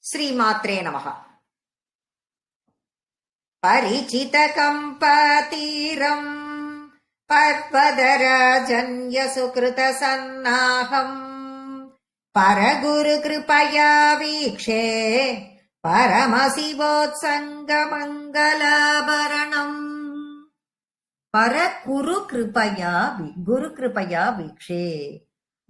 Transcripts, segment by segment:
ஸ்ரீமாத்ரே நமஹ. பரிசிதகம்பதீரம் பர்வதராஜன்ய சுக்ருத சன்னாகம் பரகுரு கிருபயா வீக்ஷே பரமசிவோத்சங்க மங்களாபரணம். பரகுரு கிருபயா குரு கிருபயா வீக்ஷே,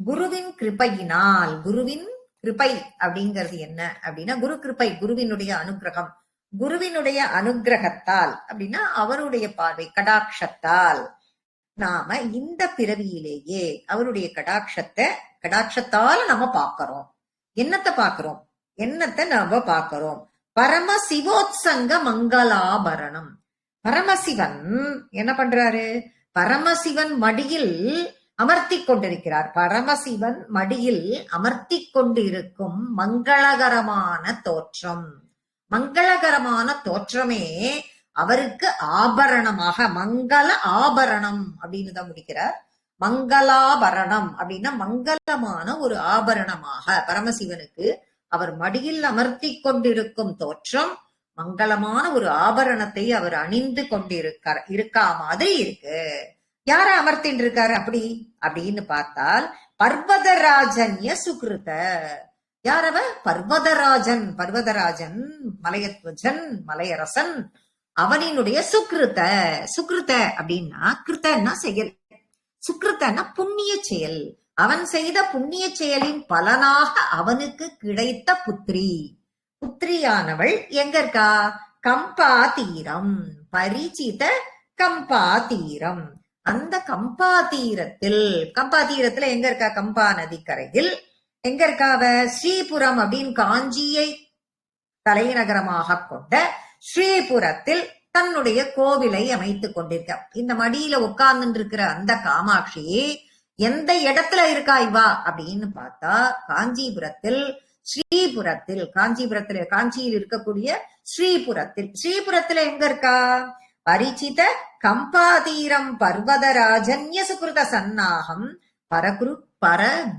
குருவின் கிருபையினால். குருவின் கிருபை அப்படிங்கிறது என்ன அப்படின்னா குரு கிருபை, குருவினுடைய அனுகிரகம். குருவினுடைய அனுகிரகத்தால் அப்படின்னா அவருடைய பார்வை கடாட்சத்தால் நாம இந்த பிறவியிலேயே அவருடைய கடாட்சத்தால நம்ம பாக்கிறோம். என்னத்தை பாக்கிறோம்? என்னத்தை நாம பாக்கிறோம்? பரம சிவோத்சங்க மங்களாபரணம். பரமசிவன் என்ன பண்றாரு? பரமசிவன் மடியில் அமர்த்தி கொண்டிருக்கிறார். பரமசிவன் மடியில் அமர்த்தி கொண்டிருக்கும் மங்களகரமான தோற்றம். மங்களகரமான தோற்றமே அவருக்கு ஆபரணமாக, மங்கள ஆபரணம் அப்படின்னு தான் முடிக்கிறார். மங்களாபரணம் அப்படின்னா மங்களமான ஒரு ஆபரணமாக பரமசிவனுக்கு அவர் மடியில் அமர்த்தி கொண்டிருக்கும் தோற்றம் மங்களமான ஒரு ஆபரணத்தை அவர் அணிந்து இருக்கா மாதிரி இருக்கு. யார அமர்த்தின் இருக்காரு அப்படி அப்படின்னு பார்த்தால் பர்வதராஜன்ய சுக்ருத. யாரவ? பர்வதராஜன். பர்வதராஜன் மலையத்வஜன், மலையரசன், அவனினுடைய சுக்ருத. சுக்ருத அப்படின்னா கிருத்தன்னா செயல், சுக்ருத்தன்னா புண்ணிய செயல். அவன் செய்த புண்ணிய செயலின் பலனாக அவனுக்கு கிடைத்த புத்திரி. புத்திரியானவள் எங்க இருக்கா? கம்பா தீரம். பரிசித கம்பா தீரம். அந்த கம்பா தீரத்துல எங்க இருக்கா? கம்பா நதிக்கரையில் எங்க இருக்காவ? ஸ்ரீபுரம் அப்படின்னு காஞ்சியை தலைநகரமாக கொண்ட ஸ்ரீபுரத்தில் தன்னுடைய கோவிலை அமைத்துக் கொண்டிருக்க. இந்த மடியில உட்கார்ந்து இருக்கிற அந்த காமாட்சி எந்த இடத்துல இருக்கா இவா அப்படின்னு பார்த்தா காஞ்சிபுரத்தில், ஸ்ரீபுரத்தில், காஞ்சியில் இருக்கக்கூடிய ஸ்ரீபுரத்தில். ஸ்ரீபுரத்துல எங்க இருக்கா? பரிசித கம்பாதீரம் பர்வதராஜன்ய சுகிருத சன்னாகம்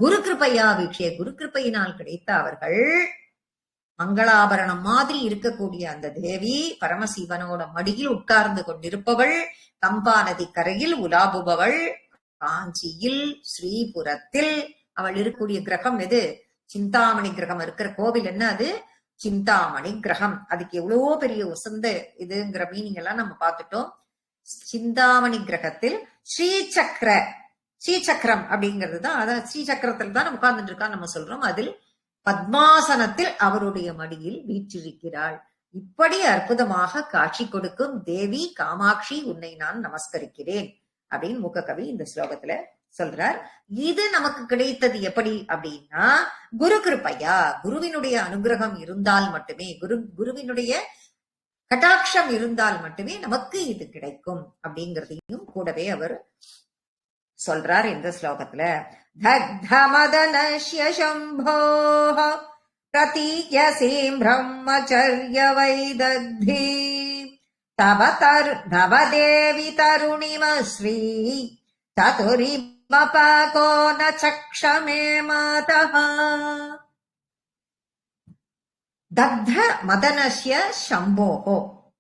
குரு கிருபையா வீக்ஷே. குரு கிருபையினால் கிடைத்த அவர்கள் மங்களாபரணம் மாதிரி இருக்கக்கூடிய அந்த தேவி பரமசிவனோட மடியில் உட்கார்ந்து கொண்டிருப்பவள், கம்பா நதி கரையில் உலாபுபவள், காஞ்சியில் ஸ்ரீபுரத்தில். அவள் இருக்கக்கூடிய கிரகம் எது? சிந்தாமணி கிரகம் இருக்கிற கோவில் என்ன அது? சிந்தாமணி கிரகம். அதுக்கு எவ்வளவோ பெரிய உசந்த இதுங்கிற மீனிங் எல்லாம் நம்ம பார்த்துட்டோம். சிந்தாமணி கிரகத்தில் ஸ்ரீசக்கரம் அப்படிங்கிறது தான். அதாவது ஸ்ரீசக்கரத்தில் தான் நம்ம உட்கார்ந்துட்டு இருக்கான்னு நம்ம சொல்றோம். அதில் பத்மாசனத்தில் அவருடைய மடியில் வீற்றிருக்கிறாள். இப்படி அற்புதமாக காட்சி கொடுக்கும் தேவி காமாட்சி, உன்னை நான் நமஸ்கரிக்கிறேன் அப்படின்னு மூக்ககவி இந்த ஸ்லோகத்துல சொல்றார். இது நமக்கு கிடைத்தது எப்படி அப்படின்னா குரு கிருபையா, குருவினுடைய அனுகிரகம் இருந்தால் மட்டுமே, குருவினுடைய கடாட்சம் இருந்தால் மட்டுமே நமக்கு இது கிடைக்கும் அப்படிங்கிறதையும் கூடவே அவர் சொல்றார் இந்த ஸ்லோகத்துல. தக்தமதனஸ்ய சம்போஹ பிரதீயசீம் பிரம்மச்சர்ய வைதக்தி தவ தேவி தருணிமஸ்ரீ சதுரிமபாகோ ந சக்ஷமே மாதஹ. தக்த மதனஸ்ய சம்போஹோ.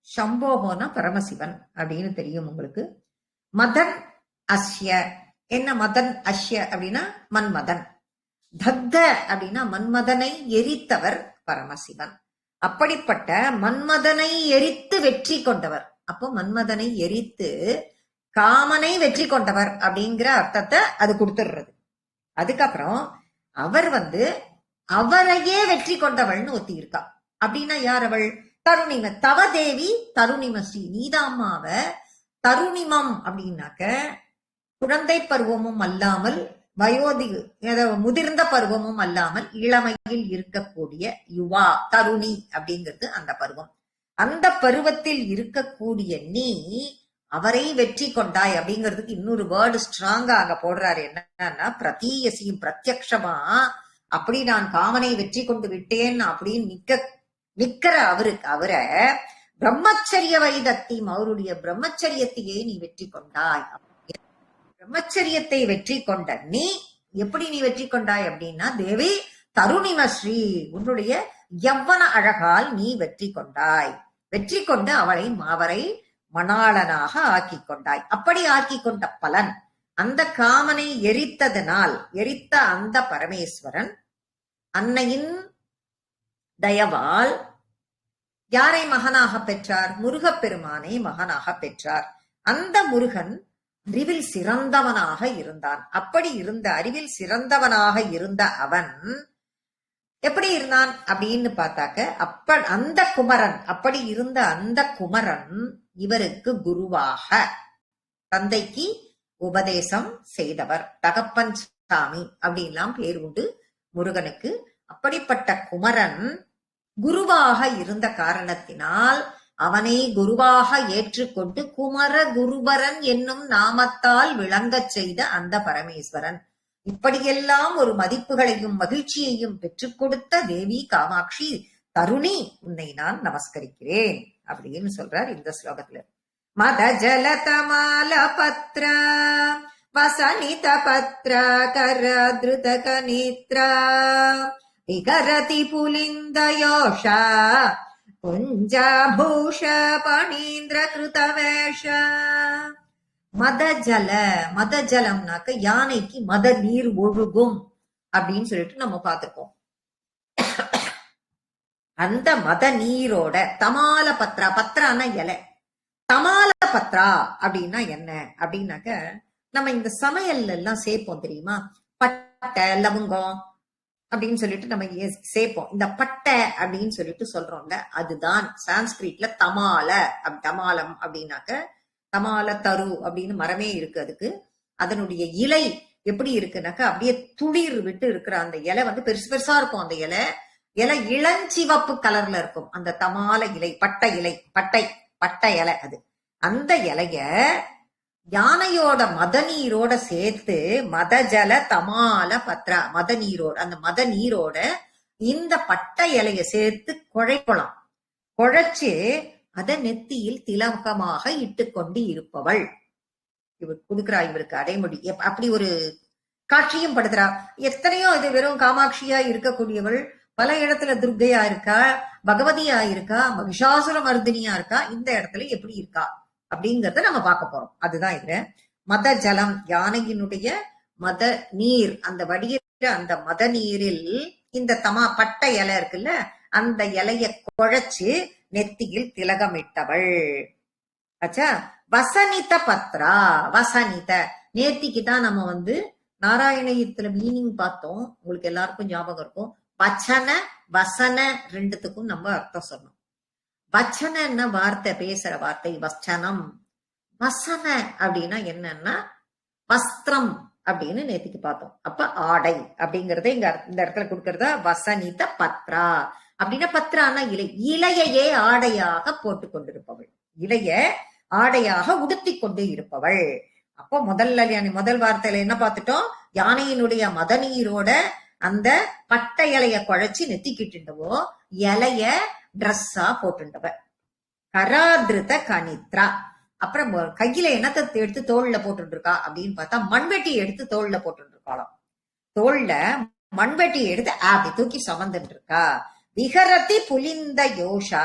சம்போஹோனா பரமசிவன் அப்படின்னு தெரியும் உங்களுக்கு. மதன் அஸ்ய. என்ன மதன் அஸ்ய அப்படின்னா மன்மதன். தக்த அப்படின்னா மன்மதனை எரித்தவர் பரமசிவன். அப்படிப்பட்ட மன்மதனை எரித்து வெற்றி கொண்டவர். அப்போ மன்மதனை எரித்து காமனை வெற்றி கொண்டவர் அப்படிங்கிற அர்த்தத்தை அது கொடுத்துடுறது. அதுக்கப்புறம் அவர் அவரையே வெற்றி கொண்டவள்னு ஒத்தி இருக்கா. அப்படின்னா யார் அவள்? தருணிம. தவதேவி தருணிமஸ்ரீ. நீதாமாவ தருணிமம் அப்படின்னாக்க குழந்தை பருவமும் அல்லாமல், முதிர்ந்த பருவமும் அல்லாமல் இளமையில் இருக்கக்கூடிய யுவா தருணி அப்படிங்கிறது அந்த பருவம். அந்த பருவத்தில் இருக்கக்கூடிய நீ அவரை வெற்றி கொண்டாய் அப்படிங்கிறதுக்கு இன்னொரு வேர்டு ஸ்ட்ராங்கா அங்க போடுறாரு. என்னன்னா பிரதீயசியும், பிரத்யக்ஷமா அப்படி நான் காமனை வெற்றி கொண்டு விட்டேன் அப்படின்னு நிக்கிற அவரை பிரம்மச்சரிய வைதக்தியும், அவருடைய பிரம்மச்சரியத்தையே நீ வெற்றி கொண்டாய். பிரம்மச்சரியத்தை வெற்றி கொண்ட நீ எப்படி நீ வெற்றி கொண்டாய் அப்படின்னா தேவி தருணிமஸ்ரீ, உன்னுடைய யவ்வன அழகால் நீ வெற்றி கொண்டாய். வெற்றி கொண்டு அவரை மணாளனாக ஆக்கி கொண்டாய். அப்படி ஆக்கி கொண்ட பலன், அந்த காமனை எரித்த அந்த பரமேஸ்வரன் அன்னையின் தயவால் யாரை மகனாக பெற்றார்? முருகப்பெருமானை மகனாக பெற்றார். அந்த முருகன் அறிவில் சிறந்தவனாக இருந்தான். அப்படி இருந்த அறிவில் சிறந்தவனாக இருந்த அவன் எப்படி இருந்தான் அப்படின்னு பார்த்தாக்க, அந்த குமரன், அப்படி இருந்த அந்த குமரன் இவருக்கு குருவாக, தந்தைக்கு உபதேசம் செய்தவர், தகப்பன் சாமி அப்படின்லாம் பேர் உண்டு முருகனுக்கு. அப்படிப்பட்ட குமரன் குருவாக இருந்த காரணத்தினால் அவனை குருவாக ஏற்றுக்கொண்டு குமர குருபரன் என்னும் நாமத்தால் விளங்கச் செய்த அந்த பரமேஸ்வரன், இப்படியெல்லாம் ஒரு மதிப்புகளையும் மகிழ்ச்சியையும் பெற்றுக் கொடுத்த தேவி காமாட்சி தருணி, உன்னை நான் நமஸ்கரிக்கிறேன் அப்படின்னு சொல்றார் இந்த ஸ்லோகத்துல. மத ஜல தமால பத்ர வசனித பத்ர கரத்ருதக நேத்ரா விகரதி புலிந்த யோஷா குஞ்சாபூஷ பணீந்திர கிருதவேஷ. மத ஜலம்னாக்க யானைக்கு மத நீர் ஒழுகும் அப்படின்னு சொல்லிட்டு நம்ம பார்த்திருக்கோம். அந்த மத நீரோட தமால பத்ரா, பத்ரான இலை, தமால பத்ரா அப்படின்னா என்ன அப்படின்னாக்க, நம்ம இந்த சமையல்ல எல்லாம் சேர்ப்போம் தெரியுமா, பட்டை லவங்கம் அப்படின்னு சொல்லிட்டு நம்ம சேர்ப்போம். இந்த பட்டை அப்படின்னு சொல்லிட்டு சொல்றோம்ல, அதுதான் சான்ஸ்கிரிட்ல தமால. தமாலம் அப்படின்னாக்க தமால தரு அப்படின்னு மரமே இருக்கு. அதுக்கு அதனுடைய இலை எப்படி இருக்குனாக்க அப்படியே துளிர் விட்டு இருக்கிற அந்த இலை பெருசு பெருசா இருக்கும். அந்த இலை இளஞ்சிவப்பு கலர்ல இருக்கும். அந்த தமால இலை, பட்டை இலை, பட்டை இலை அது. அந்த இலைய யானையோட மத நீரோட சேர்த்து மத ஜல தமால பத்ரா, மத நீரோட, அந்த மத நீரோட இந்த பட்டை இலைய சேர்த்து குழைக்கலாம். குழைச்சு அத நெத்தியில் திலகமாக இட்டுக்கொண்டு இருப்பவள் இவர் கொடுக்கிறா. இவருக்கு அடைமொழி அப்படி ஒரு காட்சியும் படுத்துறா. எத்தனையோ இது வெறும் காமாட்சியா இருக்கக்கூடியவள் பல இடத்துல துர்க்கையா இருக்கா, பகவதியா இருக்கா, மகிஷாசுர மர்தினியா இருக்கா. இந்த இடத்துல எப்படி இருக்கா அப்படிங்கறத நம்ம பார்க்க போறோம். அதுதான் இதுல மத ஜலம், யானையினுடைய மத நீர், அந்த வடிகிற அந்த மத நீரில் இந்த பட்டை இலை இருக்குல்ல, அந்த இலைய குழைச்சு நெத்தியில் திலகமிட்டவள். ஆச்சா. வசனித பத்ரா, வசனித நேத்திக்கு தான் நம்ம நாராயணயத்துல மீனிங் பார்த்தோம். உங்களுக்கு எல்லாருக்கும் ஞாபகம் இருக்கும். வச்சன வசன ரெண்டுத்துக்கும் நம்ம அர்த்தம் சொன்னோம். வச்சன வார்த்தை, பேசுற வார்த்தை வச்சனம். வசன அப்படின்னா என்னன்னா வஸ்திரம் அப்படின்னு நேத்திக்கு பார்த்தோம். அப்ப ஆடை அப்படிங்கறத இந்த இடத்துல கொடுக்கறதா வசனித பத்ரா அப்படின்னா, பத்ரானா இலை, இலையையே ஆடையாக போட்டு கொண்டிருப்பவள், இலைய ஆடையாக உடுத்தி கொண்டு இருப்பவள். அப்போ முதல் வார்த்தையில என்ன பார்த்துட்டோம்? யானையினுடைய மத நீரோட அந்த பட்டை இலைய குழைச்சி நெத்திக்கிட்டுவோ, இலைய டிரெஸ்ஸா போட்டுண்டவ. கராதிருத கனித்ரா. அப்புறம் கையில என்னத்தை எடுத்து தோல்ல போட்டு இருக்கா அப்படின்னு பார்த்தா, மண்வெட்டி எடுத்து தோல்ல போட்டு இருக்காளாம். தோல்ல மண்வெட்டி எடுத்து அப்படி தூக்கி சமந்துட்டு இருக்கா. விகரதி புலிந்த யோஷா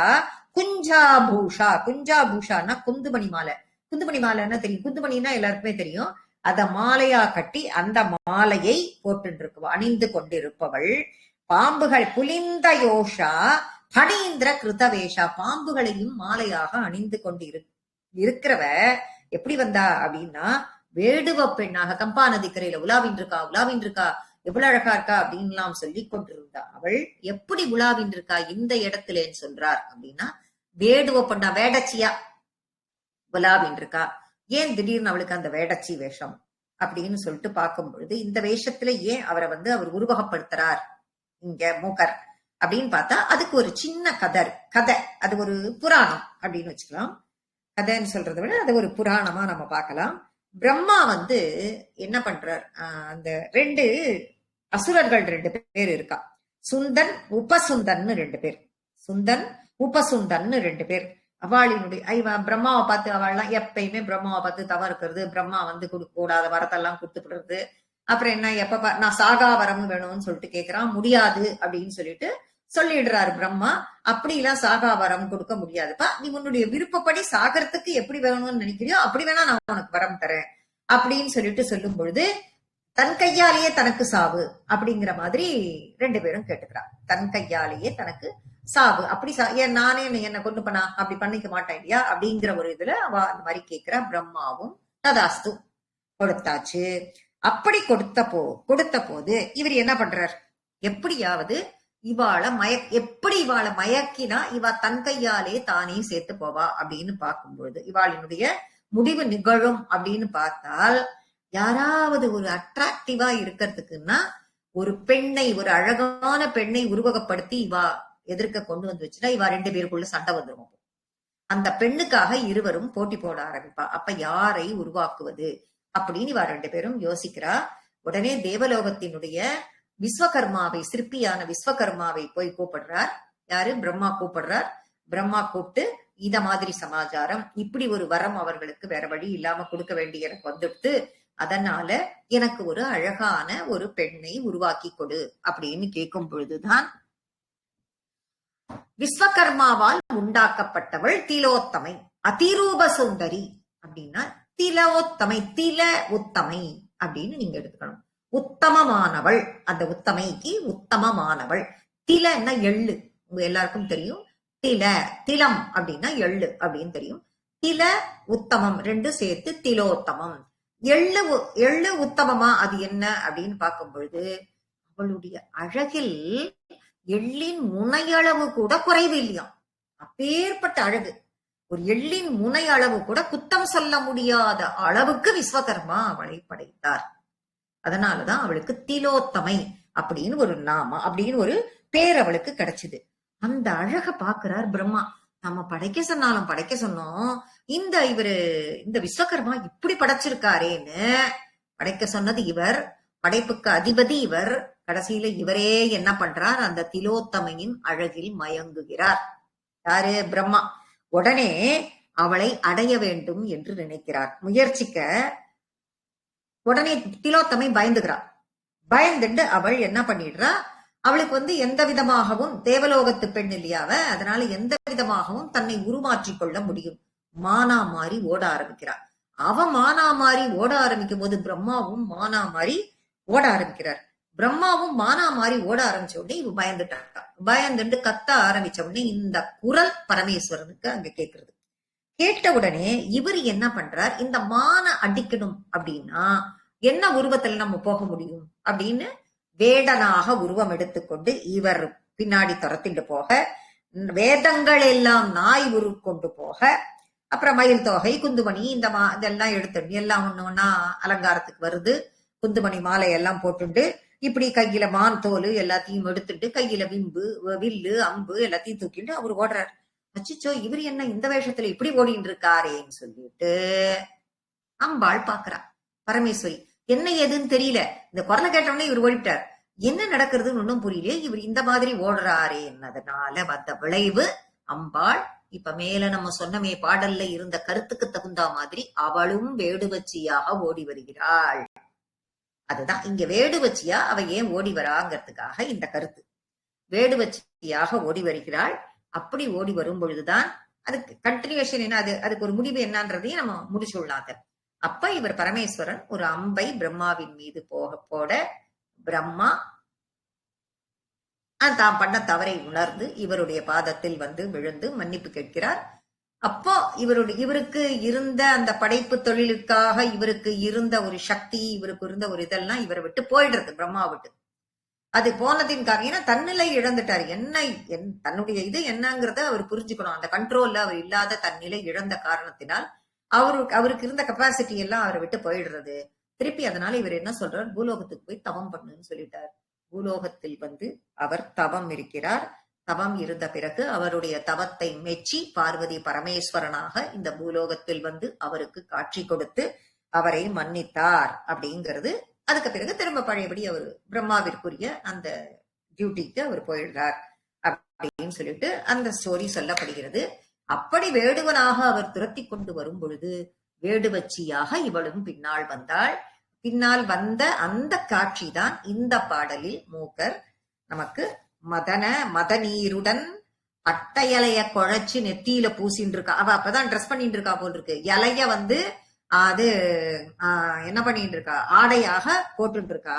குஞ்சாபூஷா. குஞ்சாபூஷான்னா குந்துமணி மாலை. குந்துமணி மாலைன்னா தெரியும், குந்துமணின்னா எல்லாருக்குமே தெரியும். அத மாலையா கட்டி அந்த மாலையை போட்டு இருக்குவா, அணிந்து கொண்டிருப்பவள். பாம்புகள் புலிந்த யோஷா பணீந்திர கிருதவேஷா. பாம்புகளையும் மாலையாக அணிந்து கொண்டு இருக்கிறவ எப்படி வந்தா அப்படின்னா, வேடுவ பெண்ணாக கம்பா நதிக்கரையில உலாவின் இருக்கா, எவ்வளவு அழகா இருக்கா அப்படின்லாம் சொல்லி கொண்டிருந்தா. அவள் எப்படி உலாவின் இருக்கா இந்த இடத்துலன்னு சொல்றார் அப்படின்னா, வேடுவ பெண்ணா, வேடச்சியா உலாவின் இருக்கா. ஏன் திடீர்னு அவளுக்கு அந்த வேடச்சி வேஷம் அப்படின்னு சொல்லிட்டு பார்க்கும் பொழுது, இந்த வேஷத்துல ஏன் அவரை அவர் உருவகப்படுத்துறார் இங்க மூக்கர் அப்படின்னு பார்த்தா, அதுக்கு ஒரு சின்ன கதை, அது ஒரு புராணம் அப்படின்னு வச்சுக்கலாம். கதைன்னு சொல்றதை விட அது ஒரு புராணமா நம்ம பார்க்கலாம். பிரம்மா என்ன பண்றார், அந்த ரெண்டு அசுரர்கள் 2 பேர் இருக்கா. சுந்தன் உபசுந்தன்னு 2 பேர். சுந்தன் உபசுந்தன்னு 2 பேர். அவளினுடைய பிரம்மாவை பார்த்து, அவள்லாம் எப்பயுமே பிரம்மாவை பார்த்து தவறு இருக்கிறது, பிரம்மா கொடுக்க கூடாத வரத்தெல்லாம் கொடுத்துப்படுறது. அப்புறம் என்ன, எப்ப நான் சாகா வரம் வேணும்னு சொல்லிட்டு கேட்கிறான். முடியாது அப்படின்னு சொல்லிட்டு சொல்லிடுறாரு பிரம்மா. அப்படி எல்லாம் சாகா வரம் கொடுக்க முடியாதுப்பா, நீ உன்னுடைய விருப்பப்படி சாகரத்துக்கு எப்படி வேணும்னு நினைக்கிறியோ அப்படி வேணா நான் உனக்கு வரம் தரேன் அப்படின்னு சொல்லிட்டு சொல்லும் பொழுது, தன் கையாலேயே தனக்கு சாவு அப்படிங்கிற மாதிரி ரெண்டு பேரும் கேட்டுக்கிறான். தன் கையாலேயே தனக்கு சாவு, அப்படி ஏன் நானே என்ன கொண்டு பண்ணா அப்படி பண்ணிக்க மாட்டேன் இல்லையா அப்படிங்கிற ஒரு இதுல அவ அந்த மாதிரி கேட்கிறா. பிரம்மாவும் ததாஸ்து கொடுத்தாச்சு. அப்படி கொடுத்த போது இவர் என்ன பண்றார், எப்படியாவது எப்படி இவாளை மயக்கினா இவ தன் கையாலே தானே சேர்த்து போவா அப்படின்னு பார்க்கும்பொழுது இவாளினுடைய முடிவு நிகழும் அப்படின்னு பார்த்தால், யாராவது ஒரு அட்ராக்டிவா இருக்கிறதுக்குன்னா ஒரு பெண்ணை, ஒரு அழகான பெண்ணை உருவகப்படுத்தி இவா எதிர்க்க கொண்டு வந்து வச்சுட்டா இவா ரெண்டு பேருக்குள்ள சண்டை வந்துடும். அந்த பெண்ணுக்காக இருவரும் போட்டி போட ஆரம்பிப்பா. அப்ப யாரை உருவாக்குவது அப்படின்னு இவா ரெண்டு பேரும் யோசிக்கிறா. உடனே தேவலோகத்தினுடைய விஸ்வகர்மாவை, சிற்பியான விஸ்வகர்மாவை போய் கூப்பிடுறார். யாரு? பிரம்மா கூப்பிடுறார். பிரம்மா கூப்பிட்டு இத மாதிரி சமாச்சாரம், இப்படி ஒரு வரம் அவர்களுக்கு வேற வழி இல்லாம கொடுக்க வேண்டிய எனக்கு வந்துடுத்து, அதனால எனக்கு ஒரு அழகான ஒரு பெண்ணை உருவாக்கி கொடு அப்படின்னு கேட்கும் பொழுதுதான் விஸ்வகர்மாவால் உண்டாக்கப்பட்டவள் திலோத்தமை, அதிரூப சுந்தரி அப்படின்னா திலோத்தமை, தில உத்தமை அப்படின்னு நீங்க எடுத்துக்கணும். உத்தமமானவள், அந்த உத்தமைக்கு உத்தமமானவள். திலன்னா எள்ளு, உங்க எல்லாருக்கும் தெரியும். திலம் அப்படின்னா எள்ளு அப்படின்னு தெரியும். தில உத்தமம் ரெண்டு சேர்த்து திலோத்தமம். எள்ளு உத்தமமா, அது என்ன அப்படின்னு பார்க்கும் பொழுது அவளுடைய அழகில் எள்ளின் முனையளவு கூட குறைவு இல்லையாம். அப்பேற்பட்ட அழகு. ஒரு எள்ளின் முனை அளவு கூட குத்தம் சொல்ல முடியாத அளவுக்கு விஸ்வகர்மா அவளை படைத்தார். அதனாலதான் அவளுக்கு திலோத்தமை அப்படின்னு ஒரு நாம, அப்படின்னு ஒரு பேர் அவளுக்கு கிடைச்சது. அந்த அழக பாக்குறார் பிரம்மா. நம்ம படைக்க சொன்னாலும் படைக்க சொன்னோம், இந்த விஸ்வகர்மா இப்படி படைச்சிருக்காரேன்னு படைக்க சொன்னது இவர், படைப்புக்கு அதிபதி இவர். கடைசியில இவரே என்ன பண்றார், அந்த திலோத்தமையின் அழகில் மயங்குகிறார். யாரு? பிரம்மா. உடனே அவளை அடைய வேண்டும் என்று நினைக்கிறார். முயற்சிக்க உடனே திலோத்தமை பயந்துகிறார். பயந்துட்டு அவள் என்ன பண்ணிடுறா, அவளுக்கு எந்த விதமாகவும், தேவலோகத்து பெண் இல்லையாவ, அதனால எந்த விதமாகவும் தன்னை உருமாற்றிக் கொள்ள முடியும். மானா மாறி ஓட ஆரம்பிக்கிறார். அவ மானா மாறி ஓட ஆரம்பிக்கும் போது பிரம்மாவும் மானா மாறி ஓட ஆரம்பிக்கிறார். பிரம்மாவும் மானா மாறி ஓட ஆரம்பிச்ச உடனே இவ பயந்துட்டா. பயந்துட்டு கத்த ஆரம்பிச்ச உடனே இந்த குரல் பரமேஸ்வரனுக்கு அங்க கேட்கிறது. கேட்ட உடனே இவர் என்ன பண்றார், இந்த மான அடிக்கணும் அப்படின்னா என்ன உருவத்துல நம்ம போக முடியும் அப்படின்னு வேடனாக உருவம் எடுத்துக்கொண்டு இவர் பின்னாடி துரத்திட்டு போக, வேதங்கள் எல்லாம் நாய் உருக்கொண்டு போக, அப்புறம் மயில் தொகை, குந்துமணி, இதெல்லாம் எடுத்து எல்லாம் ஒண்ணு ஒன்னா அலங்காரத்துக்கு வருது. குந்துமணி மாலை எல்லாம் போட்டுண்டு இப்படி கையில மான் தோல் எல்லாத்தையும் எடுத்துட்டு, கையில வில்லு அம்பு எல்லாத்தையும் தூக்கிட்டு அவர் ஓடுறார். அச்சிச்சோ, இவர் என்ன இந்த வேஷத்துல இப்படி ஓடிட்டு இருக்காரேன்னு சொல்லிட்டு அம்பாள் பாக்குறா. பரமேஸ்வரி என்ன ஏதுன்னு தெரியல, இந்த குரலை கேட்டவொடனே இவர் ஓடிட்டார். என்ன நடக்கிறதுன்னு ஒன்னும் புரியல, இவர் இந்த மாதிரி ஓடுறாரே என்னதுனால வந்த விளைவு அம்பாள் இப்ப மேல நம்ம சொன்னமே பாடல்ல இருந்த கருத்துக்கு தகுந்த மாதிரி அவளும் வேடுவச்சியாக ஓடி வருகிறாள். அதுதான் இங்க வேடுவச்சியா அவ ஏன் ஓடி வராங்கிறதுக்காக இந்த கருத்து. வேடுவச்சியாக ஓடி வருகிறாள். அப்படி ஓடி வரும் பொழுதுதான் அதுக்கு கண்டினியூஷன் என்ன, அதுக்கு ஒரு முடிவு என்னன்றதையும் நம்ம முடிச்சுள்ளாத. அப்ப இவர் பரமேஸ்வரன் ஒரு அம்பை பிரம்மாவின் மீது போட பிரம்மா தான் பண்ண தவறை உணர்ந்து இவருடைய பாதத்தில் விழுந்து மன்னிப்பு கேட்கிறார். அப்போ இவருக்கு இருந்த அந்த படைப்பு தொழிலுக்காக இவருக்கு இருந்த ஒரு சக்தி, இவருக்கு இருந்த ஒரு இதெல்லாம் இவரை விட்டு போயிடுறது, பிரம்மா விட்டு. அது போனதின் காரணம் ஏன்னா தன்னிலை இழந்துட்டார். தன்னுடைய இது என்னங்கிறத அவர் புரிஞ்சுக்கணும். அந்த கண்ட்ரோல்ல அவர் இல்லாத தன்னிலை இழந்த காரணத்தினால் அவருக்கு இருந்த கெப்பாசிட்டி எல்லாம் அவரை விட்டு போயிடுறது. திருப்பி அதனால இவர் என்ன சொல்றார், பூலோகத்துக்கு போய் தவம் பண்ணுன்னு சொல்லிட்டார். பூலோகத்தில் அவர் தவம் இருக்கிறார். தவம் இருந்த பிறகு அவருடைய தவத்தை மெச்சி பார்வதி பரமேஸ்வரனாக இந்த பூலோகத்தில் அவருக்கு காட்சி கொடுத்து அவரை மன்னித்தார் அப்படிங்கிறது. அதுக்கு பிறகு திரும்ப பழையபடி அவர் பிரம்மாவிற்குரிய அந்த டியூட்டிக்கு அவர் போயிடுறார் அப்படின்னு சொல்லிட்டு அந்த ஸ்டோரி சொல்லப்படுகிறது. அப்படி வேடுவனாக அவர் துரத்தி கொண்டு வரும் பொழுது வேடுவச்சியாக இவளும் பின்னால் வந்தாள். பின்னால் வந்த அந்த காட்சி தான் இந்த பாடலில் மூக்கர் நமக்கு மதன மதநீருடன் பட்டை இலைய குழைச்சு நெத்தியில பூசின்னு இருக்கா. அவ அப்பதான் ட்ரெஸ் பண்ணிட்டு இருக்கா போல் இருக்கு. இலைய வந்து அது என்ன பண்ணிட்டு இருக்கா, ஆடையாக போட்டு இருக்கா.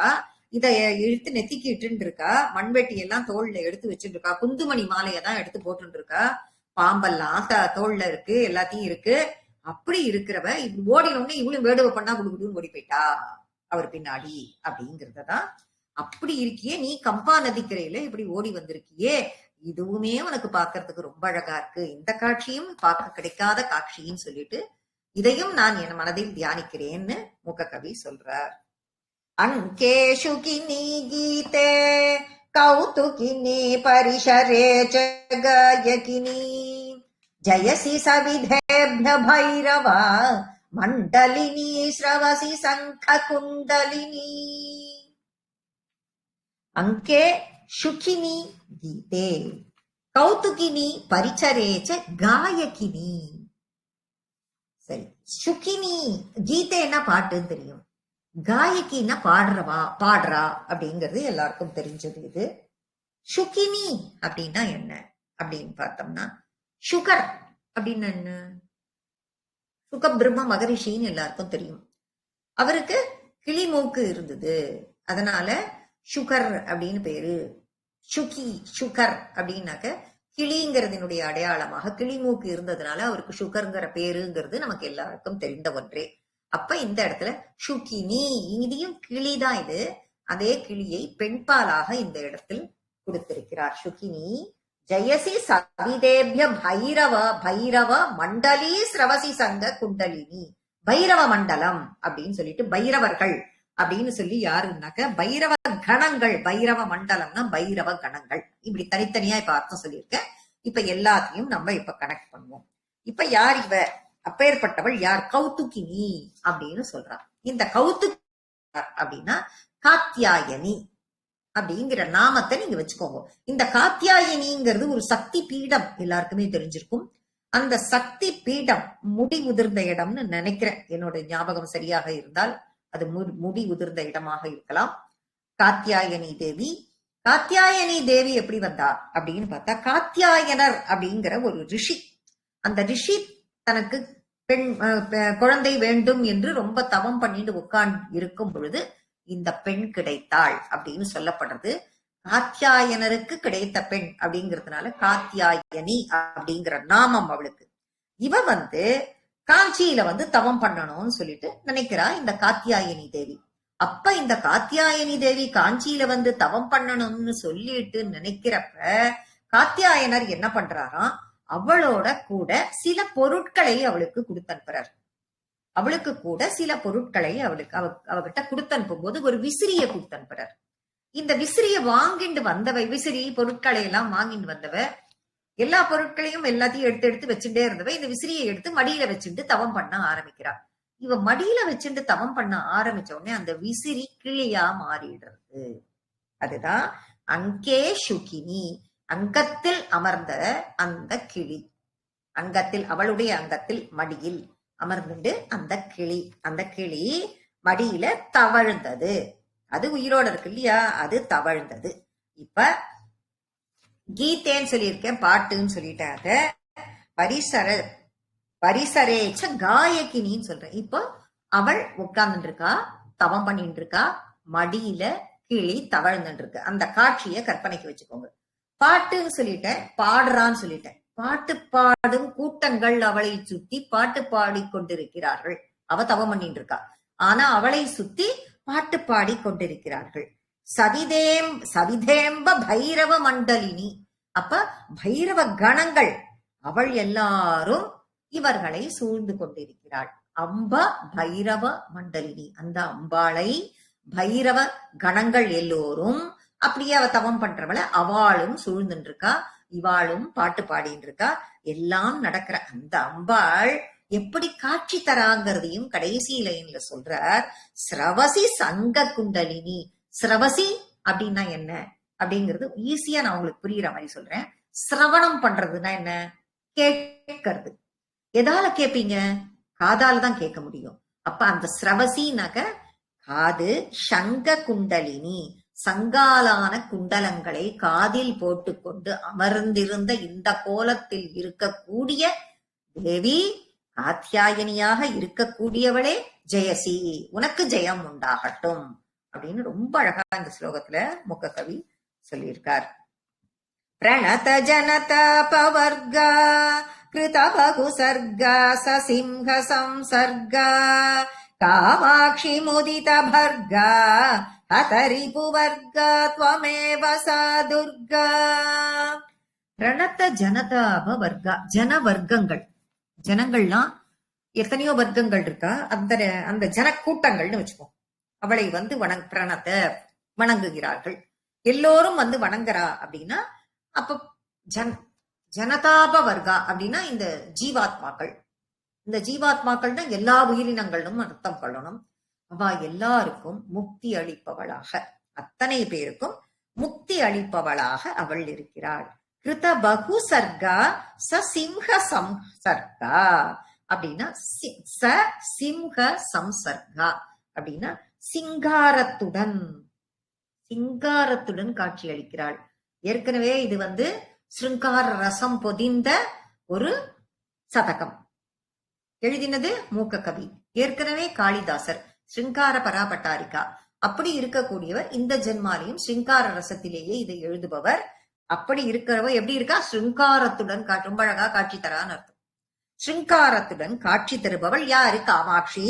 இத இழுத்து நெத்திக்கு இட்டு இருக்கா. மண்வெட்டி எல்லாம் தோல்ல எடுத்து வச்சுட்டு இருக்கா. குந்துமணி மாலையதான் எடுத்து போட்டு இருக்கா. பாம்பெல்லாம் தோல்ல இருக்கு, எல்லாத்தையும் இருக்கு. அப்படி இருக்கிறவ இப்படி ஓடினோடனே இவளும் வேடுவ பண்ணா குடுகுடுன்னு ஓடி போயிட்டா அவர் பின்னாடி அப்படிங்கறதான். அப்படி இருக்கியே நீ கம்பா நதிக்கரையில இப்படி ஓடி வந்திருக்கியே, இதுவுமே உனக்கு பாக்குறதுக்கு ரொம்ப அழகா இருக்கு. இந்த காட்சியும் பார்க்க கிடைக்காத காட்சின்னு சொல்லிட்டு இதையும் நான் என் மனதில் தியானிக்கிறேன்னு மூக்ககவி சொல்றார். அங்கேஷு கினி கீதே கௌதுகினி பரிசரே ஜகாயகினி ஜயசி சவிதேப்ய பைரவ மண்டலினி ஸ்ரவசி சங்க குண்டலினி. அங்கே சுகினி கீதே கௌதுகினி பரிச்சரேச்ச காயகினி. சரி, சுகினி கீதைன்னா பாட்டுன்னு தெரியும், காயகின்னா பாடுறா அப்படிங்கிறது எல்லாருக்கும் தெரிஞ்சது. இது சுகினி அப்படின்னா என்ன அப்படின்னு பார்த்தோம்னா, சுகர் அப்படின்னு என்ன, சுக பிரம்ம மகரிஷின்னு எல்லாருக்கும் தெரியும். அவருக்கு கிளி மூக்கு இருந்தது, அதனால சுகர் அப்படின்னு பேரு. சுகி சுகர் அப்படின்னாக்க கிளிங்கிறதுனுடைய அடையாளமாக கிளிமூக்கு இருந்ததுனால அவருக்கு சுகர்ங்கிற பேருங்கிறது நமக்கு எல்லாருக்கும் தெரிந்த ஒன்றே. அப்ப இந்த இடத்துல சுகினி, இங்கேயும் கிளிதான் இது. அதே கிளியை பெண்பாலாக இந்த இடத்தில் கொடுத்திருக்கிறார். சுகினி ஜெயசி சவிதேபிய பைரவ பைரவ மண்டலி ஸ்ரவசி சங்க குண்டலினி. பைரவ மண்டலம் அப்படின்னு சொல்லிட்டு பைரவர்கள் அப்படின்னு சொல்லி யாருன்னாக்க பைரவ கணங்கள். பைரவ மண்டலம்னா பைரவ கணங்கள். இப்படி தனித்தனியா இப்ப அர்த்தம் சொல்லியிருக்கேன். இப்ப எல்லாத்தையும் நம்ம இப்ப கனெக்ட் பண்ணுவோம். இப்ப யார் இவ, அப்பேற்பட்டவள் யார், கௌதுகினி அப்படின்னு சொல்றான். இந்த கௌதுகி அப்படின்னா காத்தியாயனி அப்படிங்கிற நாமத்தை நீங்க வச்சுக்கோங்க. இந்த காத்தியாயனிங்கிறது ஒரு சக்தி பீடம், எல்லாருக்குமே தெரிஞ்சிருக்கும். அந்த சக்தி பீடம் முடி உதிர்ந்த இடம்னு நினைக்கிறேன், என்னோட ஞாபகம் சரியாக இருந்தால் அது முடி உதிர்ந்த இடமாக இருக்கலாம். காத்தியாயனி தேவி. காத்தியாயனி தேவி எப்படி வந்தா அப்படின்னு பார்த்தா, காத்தியாயனர் அப்படிங்கிற ஒரு ரிஷி. அந்த ரிஷி தனக்கு பெண் குழந்தை வேண்டும் என்று ரொம்ப தவம் பண்ணிட்டு உட்கார்ந்து இருக்கும் பொழுது இந்த பெண் கிடைத்தாள் அப்படின்னு சொல்லப்படுறது. காத்தியாயனருக்கு கிடைத்த பெண் அப்படிங்கிறதுனால காத்தியாயனி அப்படிங்கிற நாமம் அவளுக்கு. இவ வந்து காஞ்சியில வந்து தவம் பண்ணணும்னு சொல்லிட்டு நினைக்கிறா இந்த காத்தியாயனி தேவி. அப்ப இந்த காத்தியாயனி தேவி காஞ்சியில வந்து தவம் பண்ணணும்னு சொல்லிட்டு நினைக்கிறப்ப காத்தியாயனர் என்ன பண்றாராம், அவளோட கூட சில பொருட்களை அவளுக்கு கொடுத்தனுப்புறார். அவளுக்கு கூட சில பொருட்களை அவகிட்ட கொடுத்தனுப்பும் போது ஒரு விசிறிய கொடுத்தனுப்புறார். இந்த விசிறிய வாங்கிட்டு வந்தவ, விசிறி பொருட்களை எல்லாம் வாங்கிட்டு வந்தவ, எல்லா பொருட்களையும் எல்லாத்தையும் எடுத்து எடுத்து வச்சுட்டே இருந்தவ இந்த விசிறியை எடுத்து மடியில வச்சுட்டு தவம் பண்ண ஆரம்பிக்கிறா. இவ மடியில வச்சுட்டு தவம் பண்ண ஆரம்பிச்ச உடனே அந்த விசிறி கிளியா மாறிடுறது. அதுதான் அங்கே சுகினி, அங்கத்தில் அமர்ந்த அந்த கிளி. அங்கத்தில், அவளுடைய அங்கத்தில் மடியில் அமர்ந்துட்டு அந்த கிளி மடியில தவழ்ந்தது. அது உயிரோட இருக்கு இல்லையா, அது தவழ்ந்தது. இப்ப கீதேன்னு சொல்லியிருக்கேன், பாட்டுன்னு சொல்லிட்டாங்க. பரிசரேச்ச காயகினின்னு சொல்றேன். இப்போ அவள் உட்கார்ந்துட்டு இருக்கா, தவம் பண்ணிட்டு இருக்கா, மடியில கிளி தவழ்ந்துட்டு இருக்கு. அந்த காட்சியை கற்பனைக்கு வச்சுக்கோங்க. பாட்டுன்னு சொல்லிட்டேன், பாடுறான்னு சொல்லிட்டேன். பாட்டு பாடும் கூட்டங்கள் அவளை சுத்தி பாட்டு பாடி கொண்டிருக்கிறார்கள். அவ தவம் பண்ணிட்டு இருக்கா, ஆனா அவளை சுத்தி பாட்டு பாடி கொண்டிருக்கிறார்கள். சவிதேம்ப பைரவ மண்டலினி. அப்ப பைரவ கணங்கள் அவள் எல்லாரும் இவர்களை சூழ்ந்து கொண்டிருக்கிறாள். அம்ப பைரவ மண்டலினி, அந்த அம்பாளை பைரவ கணங்கள் எல்லோரும் அப்படியே அவ தவம் பண்றவளை அவளும் சூழ்ந்துட்டு இருக்கா, இவாளும் பாட்டு பாடிட்டு இருக்கா. எல்லாம் நடக்கிற அந்த அம்பாள் எப்படி காட்சி தராங்கிறதையும் கடைசி லைன்ல சொல்றார். ஸ்ரவசி சங்க குண்டலினி. ஸ்ரவசி அப்படின்னா என்ன அப்படிங்கிறது ஈஸியா நான் உங்களுக்கு புரியுற மாதிரி சொல்றேன். சிரவணம் பண்றதுன்னா என்ன, கேட்கறது. எதால கேட்பீங்க, காதால தான் கேட்க முடியும். அப்ப அந்த ஸ்ரவசினாக்க காது, சங்க குண்டலினி சங்காலான குண்டலங்களை காதில் போட்டுக்கொண்டு அமர்ந்திருந்த இந்த கோலத்தில் இருக்கக்கூடிய தேவி, காத்தியாயனியாக இருக்கக்கூடியவளே ஜெயசி, உனக்கு ஜெயம் உண்டாகட்டும் அப்படின்னு ரொம்ப அழகா இந்த ஸ்லோகத்துல முக்க கவி சொல்லியிருக்கார். பிரணத ஜனதா பவர்கா கிருத பகு சர்கா சசிம்ஹ சம்சர்கா காமாட்சி முதித பர்கா ஹதரிபுவர்கா த்வமேவ சா துர்கா. பிரணத ஜனதாப வர்க்கா, ஜன வர்க்கங்கள், ஜனங்கள்லாம் எத்தனையோ வர்க்கங்கள் இருக்கா, அந்த ஜன கூட்டங்கள்னு வச்சுப்போம். அவளை வந்து பிரணத வணங்குகிறார்கள், எல்லோரும் வந்து வணங்குறா அப்படின்னா அப்ப ஜனதாப வர்க்கா அப்படின்னா இந்த ஜீவாத்மாக்கள், இந்த ஜீவாத்மாக்கள்னா எல்லா உயிரினங்களும் அர்த்தம் கொள்ளணும். அவ எல்லாருக்கும் முக்தி அளிப்பவளாக, அத்தனை பேருக்கும் முக்தி அளிப்பவளாக அவள் இருக்கிறாள். கிருத பகு சர்கா சிம்ஹ சம்சர்கா அப்படின்னா சிம்ஹ சம்சர்கா அப்படின்னா சிங்காரத்துடன் காட்சி அளிக்கிறாள். ஏற்கனவே இது வந்து சிருங்கார ரசம் பொதிந்த ஒரு சதகம் எழுதினது மூக்க கவி. ஏற்கனவே காளிதாசர் ஸ்ருங்கார பராபட்டாரிகா அப்படி இருக்கக்கூடியவர். இந்த ஜென்மாலையும் ஸ்ருங்கார ரசத்திலேயே இதை எழுதுபவர். அப்படி இருக்கிறவ எப்படி இருக்கா, ஸ்ருங்காரத்துடன் ரொம்ப அழகா காட்சி தரான்னு அர்த்தம். ஸ்ருங்காரத்துடன் காட்சி தருபவள் யாரு, காமாட்சி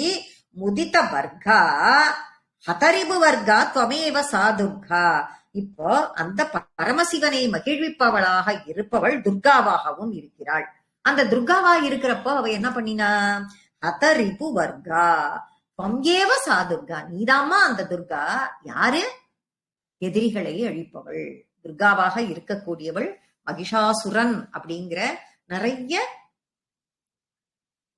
முதித வர்க்கா ஹதரிபு வர்க்கா துவமேவ சாதுர்கா. இப்போ அந்த பரமசிவனை மகிழ்விப்பவளாக இருப்பவள் துர்காவாகவும் இருக்கிறாள். அந்த துர்காவா இருக்கிறப்போ அவ என்ன பண்ணினா, ஹதரிபு வர்க்கா துவமேவ சாதுர்கா, நீதாமா அந்த துர்கா. யாரு, எதிரிகளை அழிப்பவள் துர்காவாக இருக்கக்கூடியவள். மகிஷாசுரன் அப்படிங்கிற நிறைய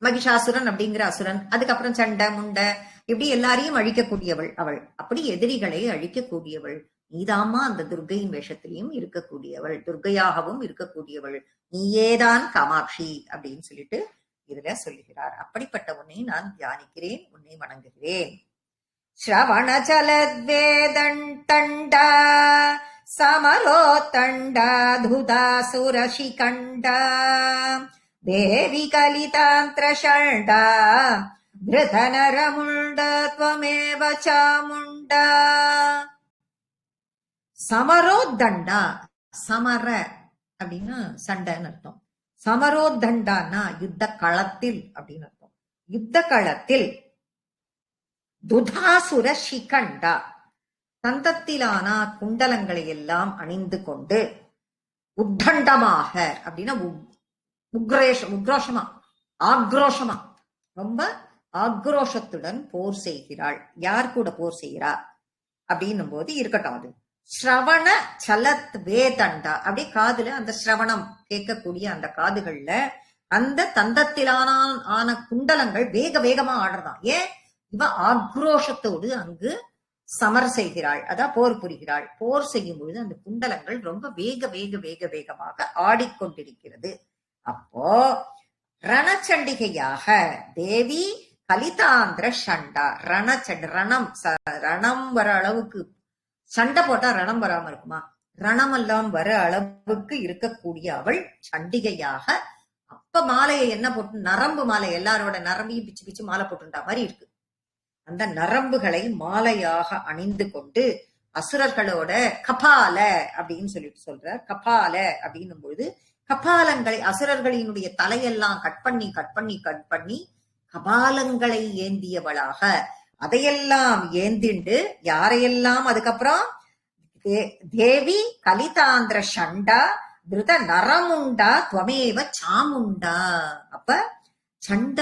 மகிஷாசுரன் அப்படிங்கிற அசுரன், அதுக்கப்புறம் சண்டை முண்டை இப்படி எல்லாரையும் அழிக்கக்கூடியவள் அவள். அப்படி எதிரிகளை அழிக்கக்கூடியவள் நீதாமா அந்த துர்கையின் வேஷத்திலையும் இருக்கக்கூடியவள், துர்கையாகவும் இருக்கக்கூடியவள் நீயேதான் காமாட்சி அப்படின்னு சொல்லிட்டு இதுல சொல்லுகிறார். அப்படிப்பட்ட உன்னை நான் தியானிக்கிறேன், உன்னை வணங்குகிறேன். ஸ்ரவண சலத்வேதண்டா சமரோ தண்டா துதா சுரஷி கண்டா தேவி கலிதாந்திர ஷண்டா திருதனரமுண்ட த்வமேவ சாமுண்டா. சமரோத்தண்டா, சமர அப்படின்னா சண்டைன்னு அர்த்தம். சமரோத்தண்டான்னா யுத்த களத்தில் அப்படின்னு அர்த்தம். யுத்த களத்தில் துதாசுர சிகண்டா, தந்தத்திலான குண்டலங்களை எல்லாம் அணிந்து கொண்டு உத்தண்டமாக அப்படின்னா உக்ரோஷமா ஆக்ரோஷமா ரொம்ப ஆக்ரோஷத்துடன் போர் செய்கிறாள். யார் கூட போர் செய்கிறா அப்படின்னும் போது இருக்கட்டும். அது ஸ்ரவண சலத் வேதண்டா, அப்படி காதுல அந்த ஸ்ரவணம் கேட்கக்கூடிய அந்த காதுகள்ல அந்த தந்தத்திலான குண்டலங்கள் வேக வேகமா ஆடுறதாம். ஏன், இவ ஆக்ரோஷத்தோடு அங்கு சமர் செய்கிறாள், அதான் போர் புரிகிறாள். போர் செய்யும் பொழுது அந்த குண்டலங்கள் ரொம்ப வேக வேக வேக வேகமாக ஆடிக்கொண்டிருக்கிறது. அப்போ ரணச்சண்டிகையாக தேவி கலிதாந்திர சண்டா, ரணம் வர அளவுக்கு, சண்டை போட்டா ரணம் வராம இருக்குமா, ரணம் எல்லாம் வர அளவுக்கு இருக்கக்கூடிய அவள் சண்டிகையாக. அப்ப மாலையை என்ன போட்டு, நரம்பு மாலை, எல்லாரோட நரம்பையும் பிச்சு பிச்சு மாலை போட்டுட்டா மாதிரி இருக்கு. அந்த நரம்புகளை மாலையாக அணிந்து கொண்டு அசுரர்களோட கபால அப்படின்னு சொல்லிட்டு சொல்றார். கபால அப்படின்னும் பொழுது கபாலங்களை, அசுரர்களினுடைய தலையெல்லாம் கட் பண்ணி கபாலங்களை ஏந்தியவளாக, அதையெல்லாம் ஏந்திண்டு யாரையெல்லாம், அதுக்கப்புறம் தேவி கலிதாந்திர சண்டா திருத நரமுண்டா துவமேவ சாமுண்டா. அப்ப சண்ட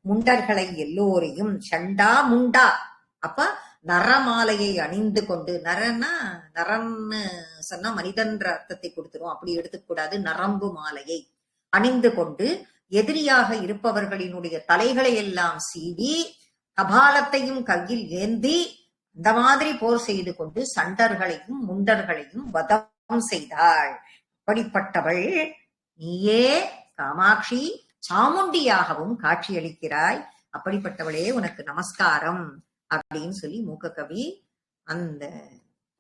முண்டர்களை எல்லோரையும் சண்டா முண்டா. அப்ப நரமாலையை அணிந்து கொண்டு, நரன்னு சொன்னா மனிதன்ற அர்த்தத்தை கொடுத்துரும், அப்படி எடுத்துக்கூடாது. நரம்பு மாலையை அணிந்து கொண்டு எதிரியாக இருப்பவர்களினுடைய தலைகளை எல்லாம் சீவி கபாலத்தையும் கையில் ஏந்தி இந்த மாதிரி போர் செய்து கொண்டு சண்டர்களையும் முண்டர்களையும் வதம் செய்தாள். அப்படிப்பட்டவள் நீயே காமாட்சி சாமுண்டியாகவும் காட்சியளிக்கிறாய். அப்படிப்பட்டவளே உனக்கு நமஸ்காரம் அப்படின்னு சொல்லி மூக்க கவி அந்த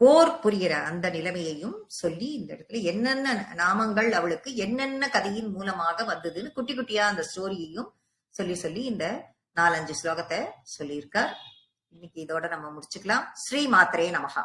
போர் புரிகிற அந்த நிலைமையையும் சொல்லி இந்த இடத்துல என்னென்ன நாமங்கள் அவளுக்கு என்னென்ன கதையின் மூலமாக வந்ததுன்னு குட்டி குட்டியா அந்த ஸ்டோரியையும் சொல்லி சொல்லி இந்த 4-5 ஸ்லோகத்தை சொல்லியிருக்கார். இன்னைக்கு இதோட நம்ம முடிச்சுக்கலாம். ஸ்ரீ மாத்ரே நமகா.